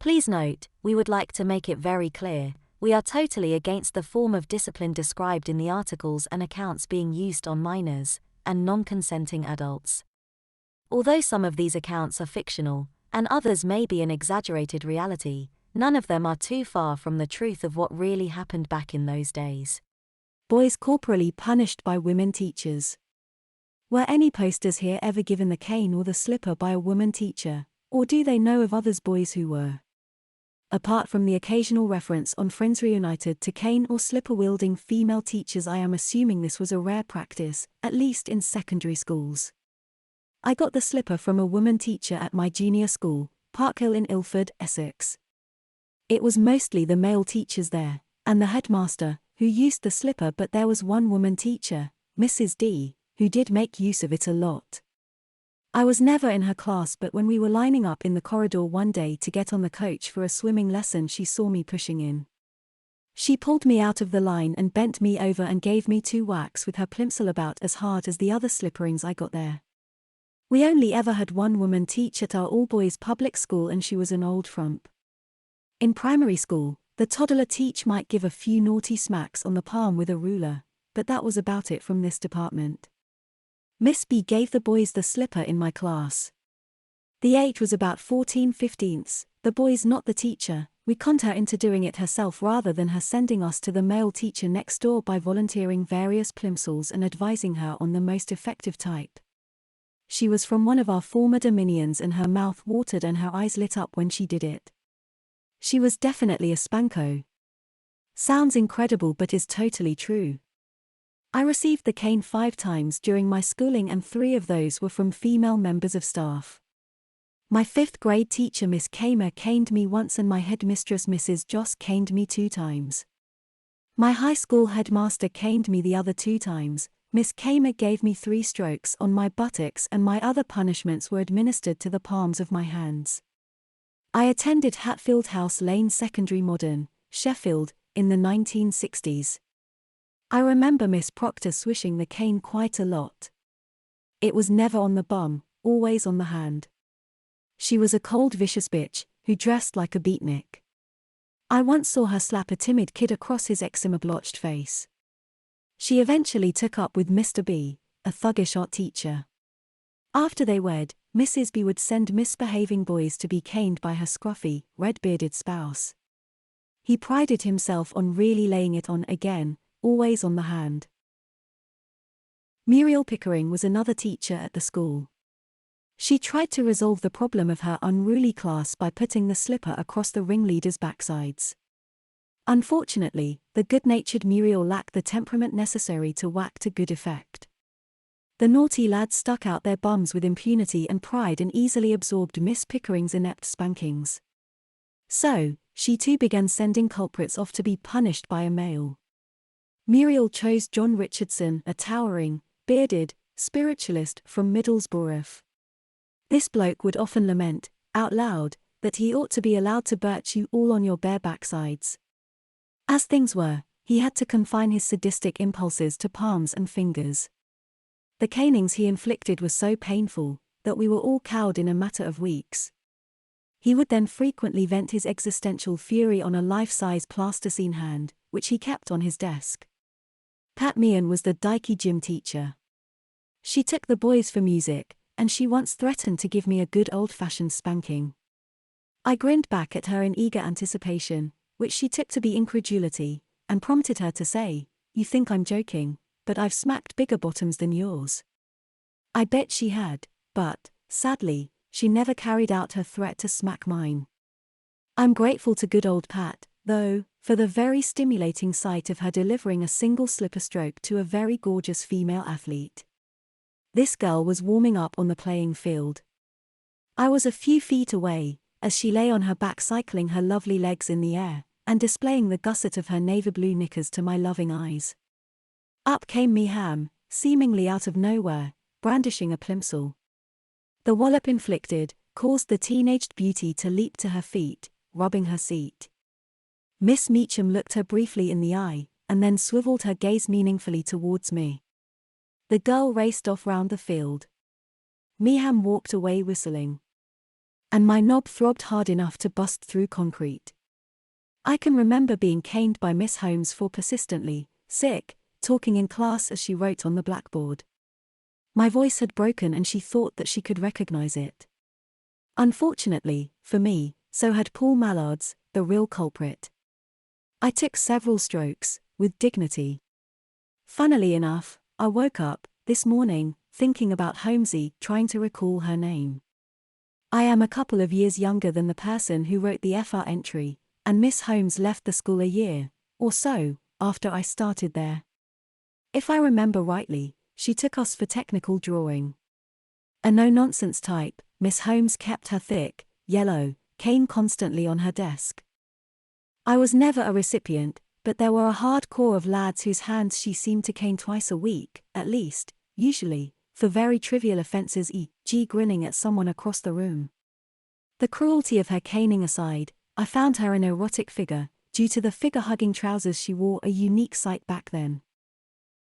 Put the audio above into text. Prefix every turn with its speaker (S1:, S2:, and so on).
S1: Please note, we would like to make it very clear, we are totally against the form of discipline described in the articles and accounts being used on minors and non-consenting adults. Although some of these accounts are fictional, and others may be an exaggerated reality, none of them are too far from the truth of what really happened back in those days.
S2: Boys corporally punished by women teachers. Were any posters here ever given the cane or the slipper by a woman teacher, or do they know of others boys who were? Apart from the occasional reference on Friends Reunited to cane or slipper-wielding female teachers, I am assuming this was a rare practice, at least in secondary schools. I got the slipper from a woman teacher at my junior school, Parkhill in Ilford, Essex. It was mostly the male teachers there, and the headmaster, who used the slipper, but there was one woman teacher, Mrs. D, who did make use of it a lot. I was never in her class, but when we were lining up in the corridor one day to get on the coach for a swimming lesson, she saw me pushing in. She pulled me out of the line and bent me over and gave me 2 whacks with her plimsoll about as hard as the other slipperings I got there. We only ever had one woman teach at our all-boys public school, and she was an old frump. In primary school, the toddler teach might give a few naughty smacks on the palm with a ruler, but that was about it from this department. Miss B gave the boys the slipper in my class. The age was about 14/15, the boys not the teacher. We conned her into doing it herself rather than her sending us to the male teacher next door by volunteering various plimsolls and advising her on the most effective type. She was from one of our former dominions, and her mouth watered and her eyes lit up when she did it. She was definitely a spanko. Sounds incredible but is totally true. I received the cane 5 times during my schooling, and 3 of those were from female members of staff. My 5th grade teacher Miss Kamer caned me once, and my headmistress Mrs. Joss caned me 2 times. My high school headmaster caned me the other 2 times. Miss Kamer gave me 3 strokes on my buttocks, and my other punishments were administered to the palms of my hands. I attended Hatfield House Lane Secondary Modern, Sheffield, in the 1960s. I remember Miss Proctor swishing the cane quite a lot. It was never on the bum, always on the hand. She was a cold, vicious bitch, who dressed like a beatnik. I once saw her slap a timid kid across his eczema-blotched face. She eventually took up with Mr. B, a thuggish art teacher. After they wed, Mrs. B would send misbehaving boys to be caned by her scruffy, red-bearded spouse. He prided himself on really laying it on again, always on the hand. Muriel Pickering was another teacher at the school. She tried to resolve the problem of her unruly class by putting the slipper across the ringleaders' backsides. Unfortunately, the good-natured Muriel lacked the temperament necessary to whack to good effect. The naughty lads stuck out their bums with impunity and pride and easily absorbed Miss Pickering's inept spankings. So, she too began sending culprits off to be punished by a male. Muriel chose John Richardson, a towering, bearded, spiritualist from Middlesbrough. This bloke would often lament, out loud, that he ought to be allowed to birch you all on your bare backsides. As things were, he had to confine his sadistic impulses to palms and fingers. The canings he inflicted were so painful, that we were all cowed in a matter of weeks. He would then frequently vent his existential fury on a life-size plasticine hand, which he kept on his desk. Pat Meehan was the dykey gym teacher. She took the boys for music, and she once threatened to give me a good old-fashioned spanking. I grinned back at her in eager anticipation, which she took to be incredulity, and prompted her to say, "You think I'm joking, but I've smacked bigger bottoms than yours." I bet she had, but, sadly, she never carried out her threat to smack mine. I'm grateful to good old Pat, though, for the very stimulating sight of her delivering a single slipper stroke to a very gorgeous female athlete. This girl was warming up on the playing field. I was a few feet away, as she lay on her back cycling her lovely legs in the air, and displaying the gusset of her navy blue knickers to my loving eyes. Up came Meehan, seemingly out of nowhere, brandishing a plimsoll. The wallop inflicted caused the teenaged beauty to leap to her feet, rubbing her seat. Miss Meacham looked her briefly in the eye, and then swiveled her gaze meaningfully towards me. The girl raced off round the field. Meehan walked away whistling. and my knob throbbed hard enough to bust through concrete. I can remember being caned by Miss Holmes for persistently, sick, talking in class as she wrote on the blackboard. My voice had broken and she thought that she could recognize it. Unfortunately, for me, so had Paul Mallard's, the real culprit. I took several strokes, with dignity. Funnily enough, I woke up, this morning, thinking about Holmesy, trying to recall her name. I am a couple of years younger than the person who wrote the FR entry, and Miss Holmes left the school a year, or so, after I started there. If I remember rightly, she took us for technical drawing. A no-nonsense type, Miss Holmes kept her thick, yellow, cane constantly on her desk. I was never a recipient, but there were a hard core of lads whose hands she seemed to cane twice a week, at least, usually, for very trivial offences, e.g. grinning at someone across the room. The cruelty of her caning aside, I found her an erotic figure, due to the figure-hugging trousers she wore, a unique sight back then.